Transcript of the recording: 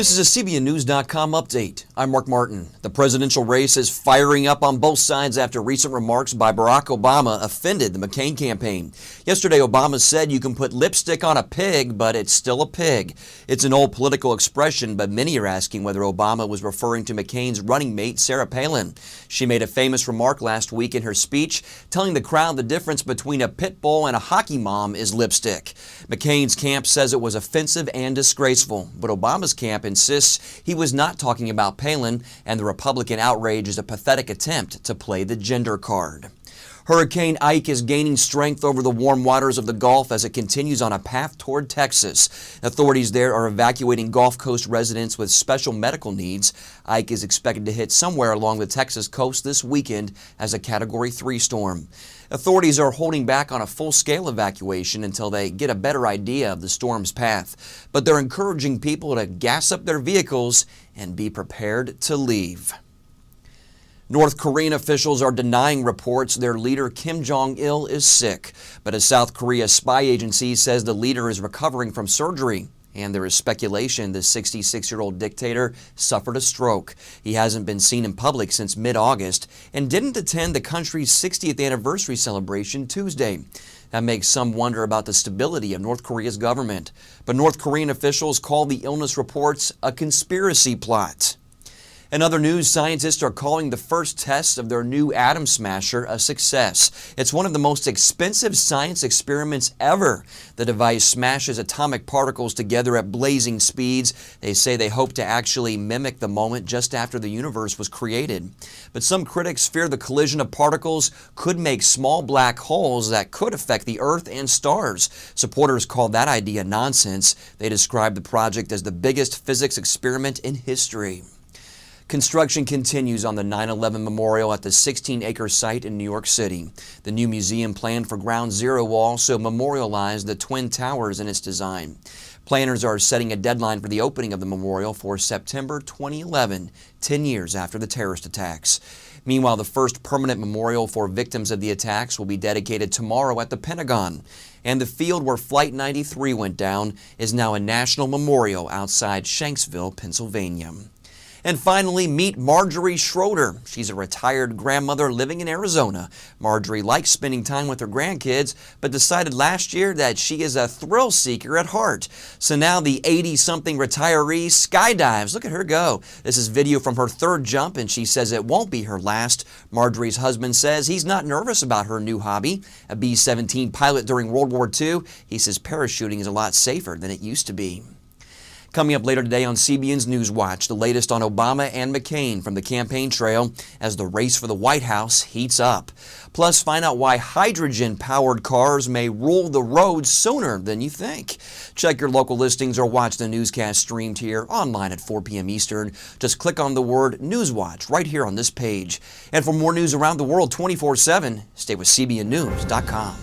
This is a CBNnews.com update. I'm Mark Martin. The presidential race is firing up on both sides after recent remarks by Barack Obama offended the McCain campaign. Yesterday, Obama said you can put lipstick on a pig, but it's still a pig. It's an old political expression, but many are asking whether Obama was referring to McCain's running mate, Sarah Palin. She made a famous remark last week in her speech, telling the crowd the difference between a pit bull and a hockey mom is lipstick. McCain's camp says it was offensive and disgraceful, but Obama's camp insists he was not talking about Palin, and the Republican outrage is a pathetic attempt to play the gender card. Hurricane Ike is gaining strength over the warm waters of the Gulf as it continues on a path toward Texas. Authorities there are evacuating Gulf Coast residents with special medical needs. Ike is expected to hit somewhere along the Texas coast this weekend as a Category 3 storm. Authorities are holding back on a full-scale evacuation until they get a better idea of the storm's path, but they're encouraging people to gas up their vehicles and be prepared to leave. North Korean officials are denying reports their leader Kim Jong Il is sick, but a South Korea spy agency says the leader is recovering from surgery. And there is speculation the 66-year-old dictator suffered a stroke. He hasn't been seen in public since mid-August and didn't attend the country's 60th anniversary celebration Tuesday. That makes some wonder about the stability of North Korea's government. But North Korean officials call the illness reports a conspiracy plot. In other news, scientists are calling the first test of their new atom smasher a success. It's one of the most expensive science experiments ever. The device smashes atomic particles together at blazing speeds. They say they hope to actually mimic the moment just after the universe was created. But some critics fear the collision of particles could make small black holes that could affect the Earth and stars. Supporters call that idea nonsense. They describe the project as the biggest physics experiment in history. Construction continues on the 9/11 memorial at the 16-acre site in New York City. The new museum planned for Ground Zero will also memorialize the Twin Towers in its design. Planners are setting a deadline for the opening of the memorial for September 2011, 10 years after the terrorist attacks. Meanwhile, the first permanent memorial for victims of the attacks will be dedicated tomorrow at the Pentagon. And the field where Flight 93 went down is now a national memorial outside Shanksville, Pennsylvania. And finally, meet Marjorie Schroeder. She's a retired grandmother living in Arizona. Marjorie likes spending time with her grandkids, but decided last year that she is a thrill seeker at heart. So now the 80-something retiree skydives. Look at her go. This is video from her third jump, and she says it won't be her last. Marjorie's husband says he's not nervous about her new hobby. A B-17 pilot during World War II, he says parachuting is a lot safer than it used to be. Coming up later today on CBN's News Watch, the latest on Obama and McCain from the campaign trail as the race for the White House heats up. Plus, find out why hydrogen-powered cars may rule the roads sooner than you think. Check your local listings or watch the newscast streamed here online at 4 p.m. Eastern. Just click on the word News Watch right here on this page. And for more news around the world 24/7, stay with CBNnews.com.